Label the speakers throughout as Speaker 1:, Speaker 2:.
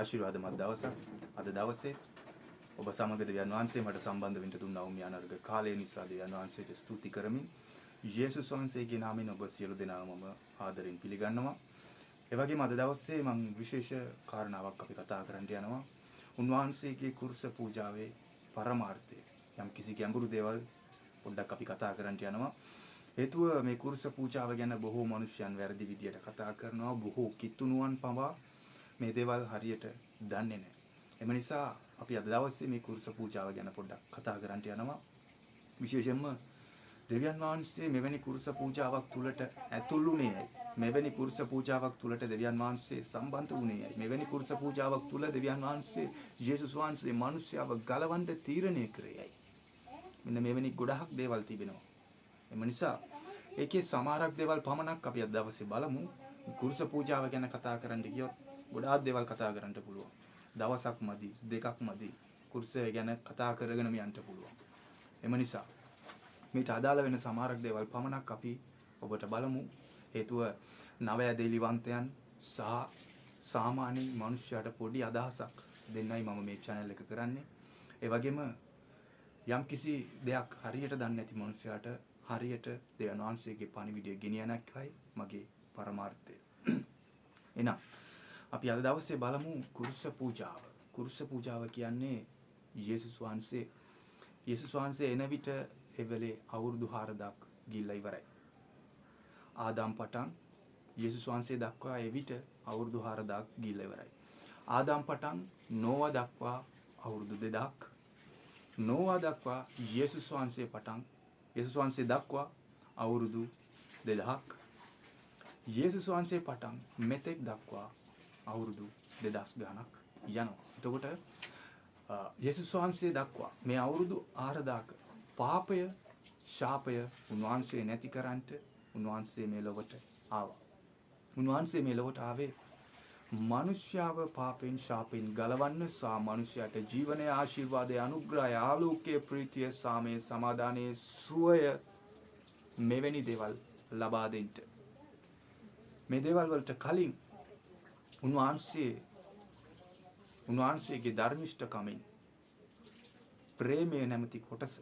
Speaker 1: ආශිර්වාදමත් දවසක්. අද දවසේ ඔබ සමග දෙවියන් වහන්සේ මට සම්බන්ධ වෙන්න දුන්නා වූ ඥානර්ග කාලය නිසා දෙවියන් වහන්සේට ස්තුති කරමින් යේසුස් වහන්සේගේ නාමයෙන් ඔබ සියලු දෙනාම මම ආදරෙන් පිළිගන්නවා. ඒ වගේම අද දවසේ මම විශේෂ කාරණාවක් අපි කතා කරන්න යනවා. උන්වහන්සේගේ කුරුස පූජාවේ පරමාර්ථය. යම් කිසි ගැඹුරු දේවල් පොඩ්ඩක් අපි කතා කරන්න යනවා. හේතුව මේ කුරුස පූජාව ගැන බොහෝ මිනිසයන් වැරදි විදියට කතා කරනවා. බොහෝ කිතුණුවන් පවා මේ දේවල් හරියට දන්නේ නැහැ. එම නිසා අපි අද දවසේ මේ කුරුස පූජාව ගැන පොඩ්ඩක් කතා කරන්න යනවා. විශේෂයෙන්ම දෙවියන් වහන්සේ මෙවැනි කුරුස පූජාවක් තුලට ඇතුළුුනේ මෙවැනි කුරුස පූජාවක් තුලට දෙවියන් වහන්සේ සම්බන්ධ වුණේ මෙවැනි කුරුස පූජාවක් තුල දෙවියන් වහන්සේ යේසුස් වහන්සේ මිනිස්යාව ගලවන්න තීරණය කරේයි. මෙන්න මෙවැනි ගොඩාක් දේවල් තිබෙනවා. එම නිසා ඒකේ සමහරක් දේවල් පමණක් අපි අද දවසේ බලමු. කුරුස පූජාව ගැන කතා කරන්න ගියොත් ගොඩාක් දේවල් කතා කරන්න පුළුවන්. දවසක් මදි, දෙකක් මදි. කුරුසය ගැන කතා කරගෙන යන්න පුළුවන්. එම නිසා මේට අදාළ වෙන සමහරක් දේවල් පමණක් අපි ඔබට බලමු. හේතුව නවයදෙලිවන්තයන් සහ සාමාන්‍ය මිනිස්යාට පොඩි අදහසක් දෙන්නයි මම මේ channel එක කරන්නේ. ඒ වගේම යම්කිසි දෙයක් හරියට දන්නේ නැති මිනිස්යාට හරියට දෙවියන් වහන්සේගේ පණිවිඩය ගෙනියන එකයි මගේ පරමාර්ථය. එහෙනම් අපි අද දවසේ බලමු කුරුස පූජාව. කුරුස පූජාව කියන්නේ යේසුස් වහන්සේ එන විට එවෙලේ අවුරුදු 4000ක් ගිහිල්ලා ඉවරයි. ආදාම් පටන් යේසුස් වහන්සේ දක්වා එවිට අවුරුදු 4000ක් ගිහිල්ලා ඉවරයි. ආදාම් පටන් නෝවා දක්වා අවුරුදු 2000ක්. නෝවා දක්වා යේසුස් වහන්සේ දක්වා අවුරුදු 2000ක්. යේසුස් වහන්සේ පටන් මෙතෙක් දක්වා අවුරුදු 2000 ගණක් යනවා. එතකොට යේසුස් වහන්සේ දක්වා මේ අවුරුදු 4000ක පාපය, ශාපය උන්වහන්සේ නැති කරන්නට උන්වහන්සේ මේ ලොවට ආවා. උන්වහන්සේ මේ ලොවට ආවේ මනුෂ්‍යව පාපෙන්, ශාපෙන් ගලවන්න සහ මනුෂ්‍යයට ජීවනයේ ආශිර්වාදයේ අනුග්‍රහය, ආලෝකයේ, ප්‍රීතිය, සාමයේ, සමාදානයේ, සුවය මෙවැනි දේවල් ලබා දෙන්න. මේ දේවල් වලට කලින් උන්වහන්සේගේ ධර්මිෂ්ඨකමින් ප්‍රේමය නැමැති කොටස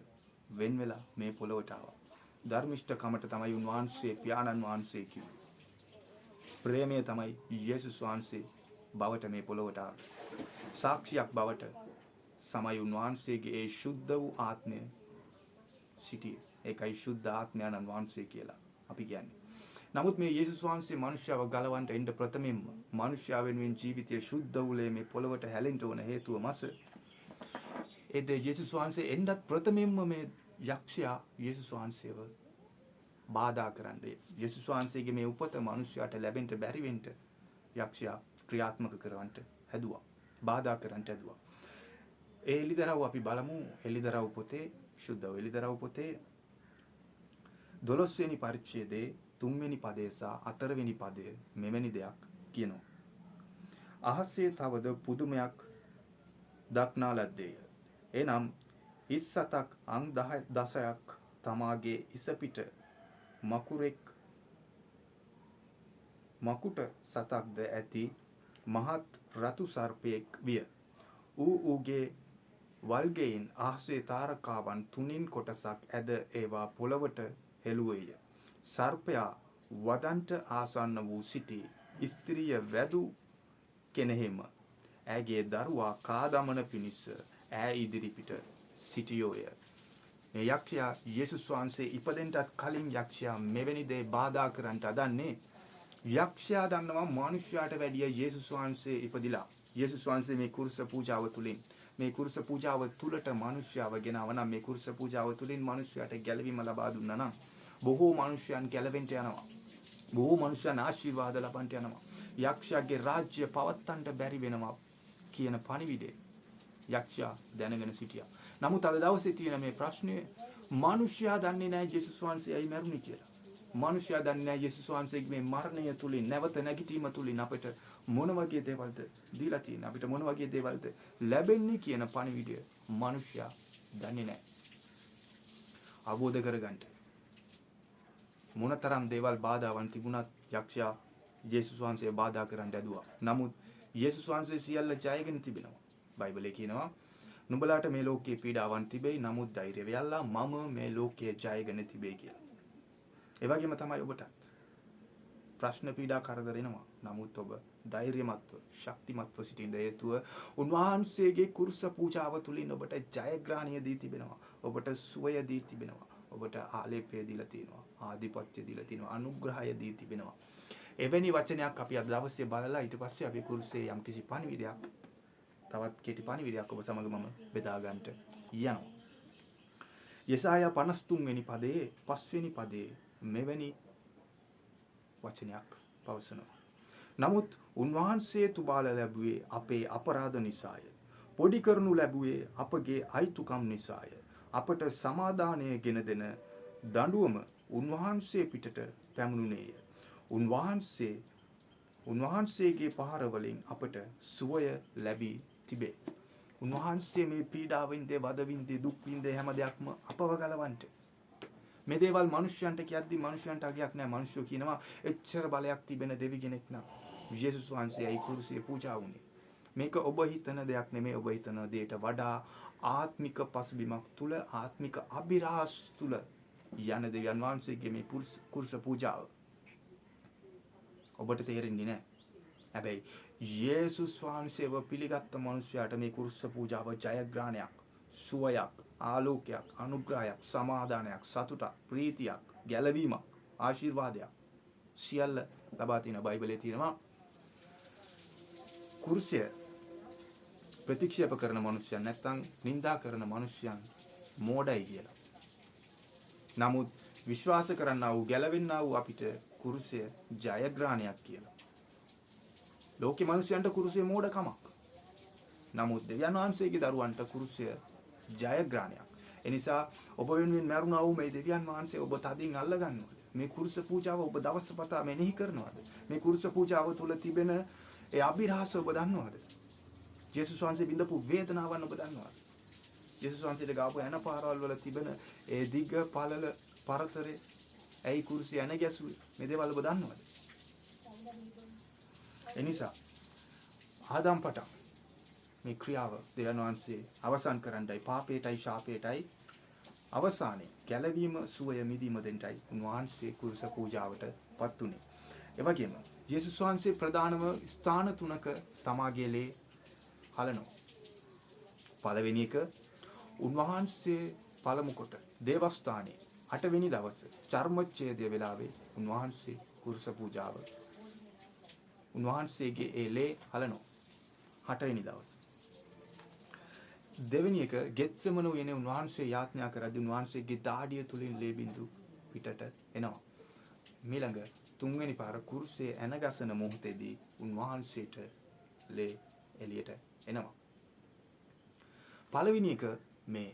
Speaker 1: වෙන් වෙලා මේ පොළොවට ආවා. ධර්මිෂ්ඨකමට තමයි උන්වහන්සේ පියාණන් වහන්සේ කිව්වේ. ප්‍රේමය තමයි යේසුස් වහන්සේ බවට මේ පොළොවට ආවේ. සාක්ෂියක් බවට සමයි උන්වහන්සේගේ ඒ ශුද්ධ වූ ආත්මය සිටියේ. ඒකයි ශුද්ධ ආත්මයන් වහන්සේ කියලා අපි කියන්නේ. නමුත් මේ යේසුස් වහන්සේ මිනිස්යාව ගලවන්න එන්න ප්‍රථමයෙන්ම මිනිස්යා වෙනුවෙන් ජීවිතය ශුද්ධ වූලේ මේ පොළොවට හැලෙන්න ඕන හේතුව මස. ඒ දේ යේසුස් වහන්සේ එන්නත් ප්‍රථමයෙන්ම මේ යක්ෂයා යේසුස් වහන්සේව බාධා කරන්නේ. යේසුස් වහන්සේගේ මේ උපත මිනිස්යාට ලැබෙන්න බැරි වෙන්න යක්ෂයා ක්‍රියාත්මක කරවන්න හැදුවා. බාධා කරන්න හැදුවා. ඒ එලිදරව් අපි බලමු. එලිදරව් පොතේ ශුද්ධ එලිදරව් පොතේ 12 වෙනි පරිච්ඡේදයේ 3 වෙනි පදය සහ 4 වෙනි පදය මෙවැනි දෙයක් කියනවා. අහසේ තවද පුදුමයක් දක්නා ලද්දේය. එනම් හිස් සතක් අං 10ක් තමාගේ ඉස පිට මකුට සතක්ද ඇති මහත් රතු සර්පයෙක් විය. ඌගේ වල්ගෙයින් අහසේ තාරකාවන් 3න් කොටසක් ඇද ඒවා පොළවට හෙළුවේය. සර්පයා වදන්ට ආසන්න වූ සිටි ස්ත්‍රිය වැදු කෙනෙහිම ඇගේ දරුවා කාදමන පිණිස ඈ ඉදිරිපිට සිටියෝය. මේ යක්ෂයා යේසුස් වහන්සේ ඉපදෙන්නට කලින් යක්ෂයා මෙවැනි දේ බාධා කරන්නට අදන්නේ. යක්ෂයා දන්නවා මිනිස්යාට වැඩිය යේසුස් වහන්සේ ඉපදිලා. යේසුස් වහන්සේ මේ කුරුස පූජාව තුලින් මේ කුරුස පූජාව තුලට මිනිස්යාව ගෙනව නම් මේ කුරුස පූජාව තුලින් මිනිස්යාට ගැලවීම ලබා දුන්නා නම් බොහෝ මිනිසයන් ගැලවෙන්න යනවා. බොහෝ මිනිසයන් ආශිර්වාද ලබන්න යනවා. යක්ෂයාගේ රාජ්‍ය පවත්වන්න බැරි වෙනවා කියන පණිවිඩය යක්ෂයා දැනගෙන සිටියා. නමුත් අද දවසේ තියෙන මේ ප්‍රශ්නේ මිනිසයා දන්නේ නැහැ යේසුස් වහන්සේ ඇයි මැරුණේ කියලා. මිනිසයා දන්නේ නැහැ යේසුස් වහන්සේගේ මේ මරණය තුලින් නැවත නැගිටීම තුලින් අපිට මොන වගේ දේවල්ද දීලා තියෙන්නේ. අපිට මොන වගේ දේවල්ද ලැබෙන්නේ කියන පණිවිඩය මිනිසයා දන්නේ නැහැ. අවබෝධ කරගන්න මොනතරම් දේවල් බාධාවන් තිබුණත් යක්ෂයා යේසුස් වහන්සේ බාධා කරන්න ඇදුවා. නමුත් යේසුස් වහන්සේ සියල්ල ජයගෙන තිබෙනවා. බයිබලයේ කියනවා නුඹලාට මේ ලෝකයේ පීඩාවන් තිබෙයි නමුත් ධෛර්ය වෙයල්ලා මම මේ ලෝකයේ ජයගෙන තිබේ කියලා. ඒ වගේම තමයි ඔබටත්. ප්‍රශ්න පීඩා කරදර එනවා. නමුත් ඔබ ධෛර්යමත්ව ශක්තිමත්ව සිටින්න හේතුව උන්වහන්සේගේ කුරුස පූජාව තුලින් ඔබට ජයග්‍රහණය දී තිබෙනවා. ඔබට සුවය දී තිබෙනවා. ඔබට ආලේපය දීලා තියෙනවා. ආධිපත්‍ය දීලා තියෙනවා. අනුග්‍රහය දී තිබෙනවා. එවැනි වචනයක් අපි අද දවසේ බලලා ඊට පස්සේ අපි කුරුසේ යම්කිසි පණිවිඩයක් තවත් කෙටි පණිවිඩයක් ඔබ සමග මම බෙදා ගන්නට යනවා. යෙසායා 53 වෙනි පදයේ 5 වෙනි පදයේ මෙවැනි වචනයක් පවසනවා. නමුත් උන්වහන්සේ තුබාල ලැබුවේ අපේ අපරාධ නිසාය. පොඩි කරනු ලැබුවේ අපගේ අයිතුකම් නිසාය. අපට සමාදානය ගෙන දෙන දඬුවම උන්වහන්සේ පිටට පැමුණුනේය. උන්වහන්සේගේ පහර වලින් අපට සුවය ලැබී තිබේ. උන්වහන්සේ මේ පීඩාවෙන්ද වදවින්ද දුක් විඳ හැම දෙයක්ම අපව ගලවන්ට. මේ දේවල් මිනිස්යන්ට කියද්දි මිනිස්යන්ට අගයක් නැහැ. මිනිස්සු කියනවා එච්චර බලයක් තිබෙන දෙවි කෙනෙක් නම් යේසුස් වහන්සේයි කුරුසියේ පූජා වුණේ. මේක ඔබ හිතන දෙයක් නෙමෙයි. ඔබ හිතන දෙයට වඩා ආත්මික පසුබිමක් තුල ආත්මික අභිරහස් තුල යන දෙවියන් වහන්සේගේ මේ කුරුස පූජාව ඔබට තේරෙන්නේ නැහැ. හැබැයි යේසුස් වහන්සේව පිළිගත්ත මිනිසයාට මේ කුරුස පූජාව ජයග්‍රහණයක්, සුවයක්, ආලෝකයක්, අනුග්‍රහයක්, සමාදානයක්, සතුටක්, ප්‍රීතියක්, ගැලවීමක්, ආශිර්වාදයක් සියල්ල ලබා තියෙන බයිබලයේ තියෙනවා. කුරුසය ප්‍රතික්ෂේප කරන මිනිසයන් නැත්නම් නිඳා කරන මිනිසයන් මෝඩයි කියලා. නමුත් විශ්වාස කරන්නා වූ ගැලවෙන්නා වූ අපිට කුරුසය ජයග්‍රහණයක් කියලා. ලෝකේ මිනිසයන්ට කුරුසය මෝඩකමක්. නමුත් දෙවියන් වහන්සේගේ දරුවන්ට කුරුසය ජයග්‍රහණයක්. ඒ නිසා ඔබ වෙනුවෙන් මරුණා වූ මේ දෙවියන් වහන්සේ ඔබ තදින් අල්ල ගන්නවද? මේ කුරුස පූජාව ඔබ දවසපතා මෙනෙහි කරනවද? මේ කුරුස පූජාව තුළ තිබෙන ඒ අභිරහස ඔබ දන්නවද? යේසුස් වහන්සේ බින්දපු වේදනාවන් ඔබ දන්නවද? යේසුස් වහන්සේට ගාපු යන පාරවල් වල තිබෙන ඒ දිග පළල පරතරේ ඇයි කුරුසිය යන ගැසුවේ? මේ දේවල් ඔබ දන්නවද? එනිසා ආදම් පටන් මේ ක්‍රියාව දෙවියන් වහන්සේ අවසන් කරන්නයි පාපේටයි ශාපේටයි අවසානයේ ගැලවීම සුවය මිදීම දෙන්නයි උන්වහන්සේ කුරුස පූජාවට පත් උනේ. ඒ වගේම යේසුස් වහන්සේ ප්‍රධානම ස්ථාන තුනක තමාගේ ලේ හලනවා. පළවෙනි එක උන්වහන්සේ පළමු කොට දේවස්ථානයේ 8 වෙනි දවසේ චර්මච්ඡේදය වෙලාවේ උන්වහන්සේ කුරුස පූජාව උන්වහන්සේගේ ඒ ලේ හලනවා 8 වෙනි දවසේ. දෙවෙනි එක ගෙත්සෙමන උයනේ උන්වහන්සේ යාඥා කරද්දී උන්වහන්සේගේ දාඩිය තුලින් ලේ බිඳු පිටට එනවා. ඊළඟ තුන්වෙනි පාර කුරුසේ ඇනගසන මොහොතේදී උන්වහන්සේට ලේ එළියට එනවා. පළවෙනි එක මේ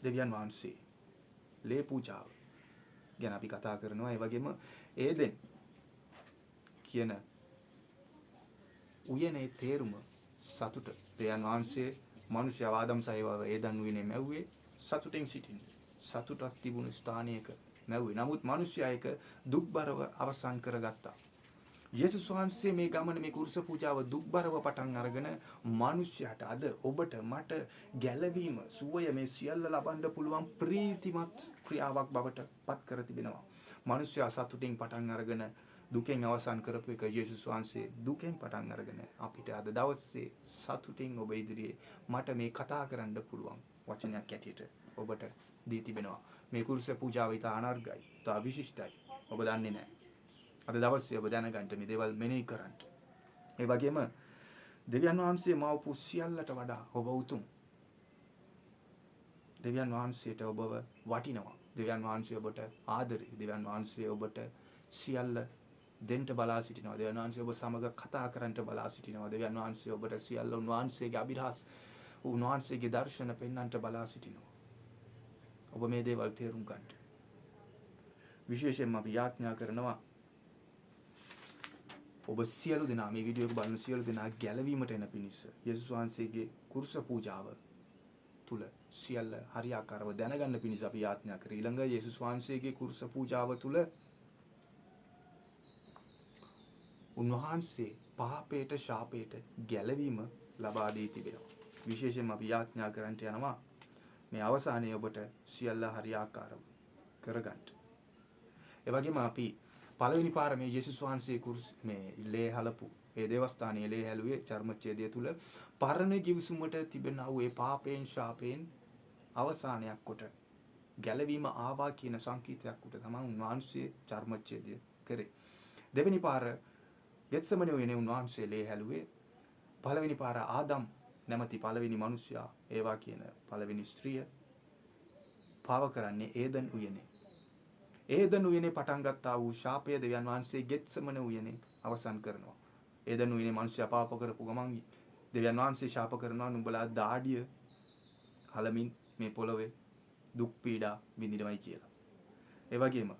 Speaker 1: දෙවියන් වහන්සේ ලේ පූජාව ගැන අපි කතා කරනවා. ඒ වගේම ඒදෙන් කියන උයනේ තේරුම සතුට. දෙවියන් වහන්සේ මිනිස්යා ආදම් සයව ඒදන් උයනේ මැව්වේ සතුටෙන් සිටින්නේ. සතුටක් තිබුණු ස්ථානයක මැව්වේ. නමුත් මිනිස්යා එක දුක්බරව අවසන් කරගත්තා. යේසුස් වහන්සේ මේ ගමන මේ කුරුස පූජාව දුක්බරව පටන් අරගෙන මිනිස්යාට අද ඔබට මට ගැලවීම සුවය මේ සියල්ල ලබන්න පුළුවන් ප්‍රීතිමත් ක්‍රියාවක් බවට පත් කර තිබෙනවා. මිනිස්යා සතුටින් පටන් අරගෙන දුකෙන් අවසන් කරපු එක යේසුස් වහන්සේ දුකෙන් පටන් අරගෙන අපිට අද දවසේ සතුටින් ඔබ ඉදිරියේ මට මේ කතා කරන්න පුළුවන් වචනයක් ඇටියට ඔබට දී තිබෙනවා. මේ කුරුස පූජාව ඉතා අනර්ගයි, ඉතා විශිෂ්ටයි. ඔබ දන්නේ නැහැ. අද දවසේ ඔබ දැනගන්න මේ දේවල් මෙනෙහි කරන්න. ඒ වගේම දෙවියන් වහන්සේ මවපු සියල්ලට වඩා ඔබ උතුම්. දෙවියන් වහන්සේට ඔබව වටිනවා. දෙවියන් වහන්සේ ඔබට ආදරේ. දෙවියන් වහන්සේ ඔබට සියල්ල දෙන්න බලා සිටිනවා. දෙවියන් වහන්සේ ඔබ සමග කතා කරන්න බලා සිටිනවා. දෙවියන් වහන්සේ ඔබට සියල්ල උන්වහන්සේගේ අභිරහස් උන්වහන්සේගේ දර්ශන පෙන්වන්නට බලා සිටිනවා. ඔබ මේ දේවල් තේරුම් ගන්න. විශේෂයෙන්ම අපි යාඥා කරනවා ඔබ සියලු දෙනා මේ වීඩියෝ එක බලන සියලු දෙනා ගැලවීමට එන පිණිස යේසුස් වහන්සේගේ කුරුස පූජාව තුල සියල්ල හරියාකාරව දැනගන්න පිණිස අපි යාඥා කරේ. ඊළඟ යේසුස් වහන්සේගේ කුරුස පූජාව තුල උන්වහන්සේ පාපයට ශාපයට ගැලවීම ලබා දී තිබෙනවා. විශේෂයෙන්ම අපි යාඥා කරන්නට යනවා මේ අවසානයේ ඔබට සියල්ල හරියාකාරව කරගන්න. ඒ වගේම අපි පළවෙනි පාර මේ යේසුස් වහන්සේ මේ ලේ හලපු ඒ දේවස්ථානයේ ලේ හැලුවේ චර්මච්ඡේදය තුල පරණ givisumට තිබෙනා වූ ඒ පාපයෙන් ශාපයෙන් අවසානයක් කොට ගැලවීම ආවා කියන සංකේතයක් උට තමයි උන්වහන්සේ චර්මච්ඡේදය කරේ. දෙවෙනි පාර ගෙත්සමනේ උයනේ උන්වහන්සේ ලේ හැලුවේ. පළවෙනි පාර ආදම් නැමැති පළවෙනි මිනිසයා ඒවා කියන පළවෙනි ස්ත්‍රිය පාව කරන්නේ ඒදන් උයනේ. ඒදන් උයනේ පටන් ගත්තා වූ ශාපය දෙවියන් වහන්සේ ගෙත්සමනේ උයනේ අවසන් කරනවා. ඒදන් උයනේ මිනිසයා පාප කරපු ගමන් දෙවියන් වහන්සේ ශාප කරනවා නුඹලා දාඩිය හලමින් මේ පොළොවේ දුක් පීඩා විඳිනවයි කියලා. ඒ වගේම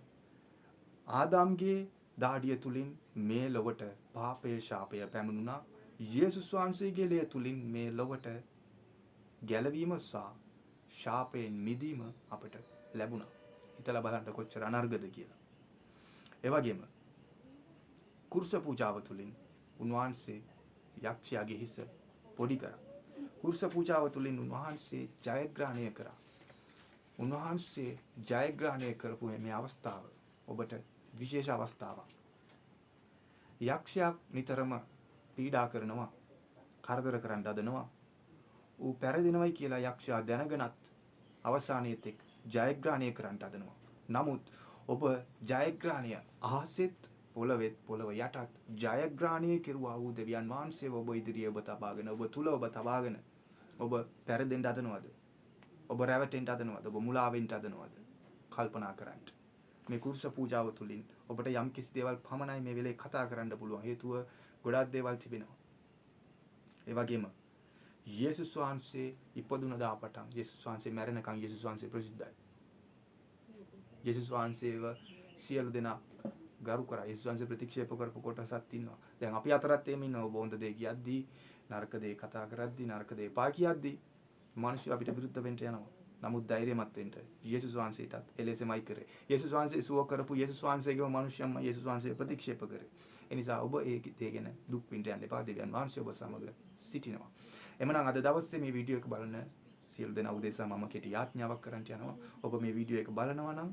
Speaker 1: ආදාම්ගේ දාඩිය තුලින් මේ ලොවට පාපයේ ශාපය පැමිණුණා. යේසුස් වහන්සේගේ ලේ තුලින් මේ ලොවට ගැලවීම සහ ශාපයෙන් මිදීම අපට ලැබුණා. හිතලා බලන්න කොච්චර අනර්ගද කියලා. ඒ වගේම කුරුස පූජාව තුලින් උන්වහන්සේ යක්ෂයාගේ හිස පොඩි කරා. කුරුස පූජාව තුලින් උන්වහන්සේ ජයග්‍රහණය කරා. උන්වහන්සේ ජයග්‍රහණය කරපු මේ අවස්ථාව ඔබට විශේෂ අවස්ථාවක්. යක්ෂයා නිතරම පීඩා කරනවා, කරදර කරන්න හදනවා. ඌ පෙරදිනවයි කියලා යක්ෂයා දැනගෙනත් අවසානයේ තෙක් ජයග්‍රහණය කරන්න හදනවා. නමුත් ඔබ ජයග්‍රහණය අහසෙත් පොළවෙත් පොළව යටත් ජයග්‍රහණය කෙරුවා වූ දෙවියන් වහන්සේ ඔබ ඉදිරියේ ඔබ තබාගෙන ඔබ තුල ඔබ තබාගෙන ඔබ පෙරදෙන්න හදනවද? ඔබ රැවටෙන්න හදනවද? ඔබ මුලා වෙන්න හදනවද? කල්පනා කරන්න. මේ කුරුස පූජාව තුලින් ඔබට යම් කිසි දේවල් පමණයි මේ වෙලේ කතා කරන්න පුළුවන්. හේතුව ගොඩාක් දේවල් තිබෙනවා. ඒ වගේම යේසුස් වහන්සේ ඉපදුන දා පටන් යේසුස් වහන්සේ මැරෙනකන් යේසුස් වහන්සේ ප්‍රසිද්ධයි. යේසුස් වහන්සේව සියලු දෙනා ගරු කරා. යේසුස් වහන්සේ ප්‍රතික්ෂේප කරපු කොටසක් ඉන්නවා. දැන් අපි අතරත් එහෙම ඉන්නවා. බොහොඳ දේ කියද්දී, නරක දේ කතා කරද්දී, නරක දේ පා කියද්දී මිනිස්සු අපිට විරුද්ධ වෙන්න යනවා. නමුත් ධෛර්යමත් වෙන්න යේසුස් වහන්සේටත් එලෙසමයි කරේ. යේසුස් වහන්සේ සුව කරපු යේසුස් වහන්සේගේම මිනිස්යන්ම යේසුස් වහන්සේ ප්‍රතික්ෂේප කරේ. ඒ නිසා ඔබ ඒ දේ ගැන දුක් විඳ යන්න එපා. දෙවියන් වහන්සේ ඔබ සමග සිටිනවා. එමනම් අද දවසේ මේ වීඩියෝ එක බලන සියලු දෙනා උදෙසා මම කෙටි යාඥාවක් කරන්න යනවා. ඔබ මේ වීඩියෝ එක බලනවා නම්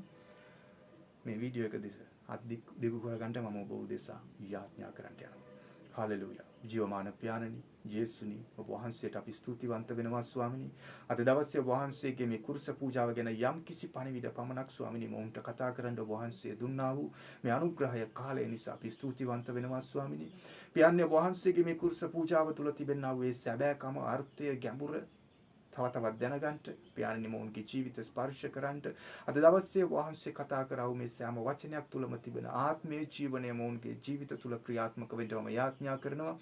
Speaker 1: මේ වීඩියෝ එක දිස අත් දිගු කරගන්න මම ඔබ උදෙසා යාඥා කරන්න යනවා. හාලෙලූයා. ජීවමාන පියාණනි, යේසුනි, ඔබ වහන්සේට අපි ස්තුතිවන්ත වෙනවා ස්වාමිනී. අද දවසේ ඔබ වහන්සේගේ මේ කුරුස පූජාව ගැන යම් කිසි පණිවිඩ පමණක් ස්වාමිනී මොවුන්ට කතා කරන්න ඔබ වහන්සේ දුන්නා වූ මේ අනුග්‍රහය කාලය නිසා අපි ස්තුතිවන්ත වෙනවා ස්වාමිනී. පියාණනි, ඔබ වහන්සේගේ මේ කුරුස පූජාව තුළ තිබෙනා වූ ඒ සැබෑකම, අර්ථය, ගැඹුර තව තවත් දැනගන්න පියාණනි මොවුන්ගේ ජීවිත ස්පර්ශ කරන්න අද දවසේ වහන්සේ කතා කරා වූ මේ සෑම වචනයක් තුළම තිබෙන ආත්මීය ජීවනය මොවුන්ගේ ජීවිත තුළ ක්‍රියාත්මක වෙන්නම යාඥා කරනවා.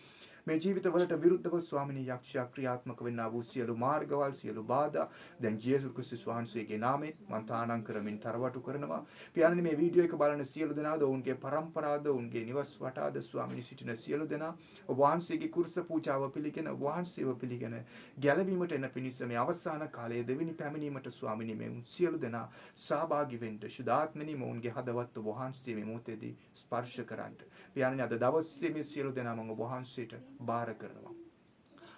Speaker 1: මේ ජීවිතවලට විරුද්ධව ස්වාමිනී යක්ෂයා ක්‍රියාත්මක වෙන්නා වූ සියලු මාර්ගවල්, සියලු බාධා දැන් යේසුස් ක්‍රිස්තුස් වහන්සේගේ නාමයෙන් මම තානම් කරමින් තරවටු කරනවා. පියාණනි, මේ වීඩියෝ එක බලන සියලු දෙනාද ඔවුන්ගේ පරම්පරාද ඔවුන්ගේ නිවස් වටාද ස්වාමිනී සිටින සියලු දෙනා ඔබ වහන්සේගේ කුරුස පූජාව පිළිගෙන වහන්සේව පිළිගෙන ගැලවීමට එන පිණිස මේ අවසාන කාලයේ දෙවෙනි පැමිණීමට ස්වාමිනී මේ සියලු දෙනා සහභාගී වෙන්න ශුද්ධාත්මනි මොවුන්ගේ හදවත් ඔබ වහන්සේ මේ මොහොතේදී ස්පර්ශ කරන්න. පියාණනි, අද දවසේ මේ සියලු දෙනා මම ඔබ වහන්සේට බාර කරනවා.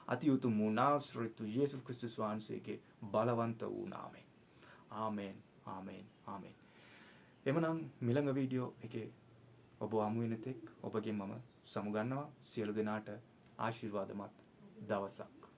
Speaker 1: අති උතුම් වූ නාසරේතු යේසුස් ක්‍රිස්තුස් වහන්සේගේ බලවන්ත වූ නාමයෙන්. ආමේන්, ආමේන්, ආමේන්. එමනම් මිළඟ වීඩියෝ එකේ ඔබ හමු වෙන තෙක් ඔබගෙන් මම සමුගන්නවා. සියලු දෙනාට ආශිර්වාදමත් දවසක්.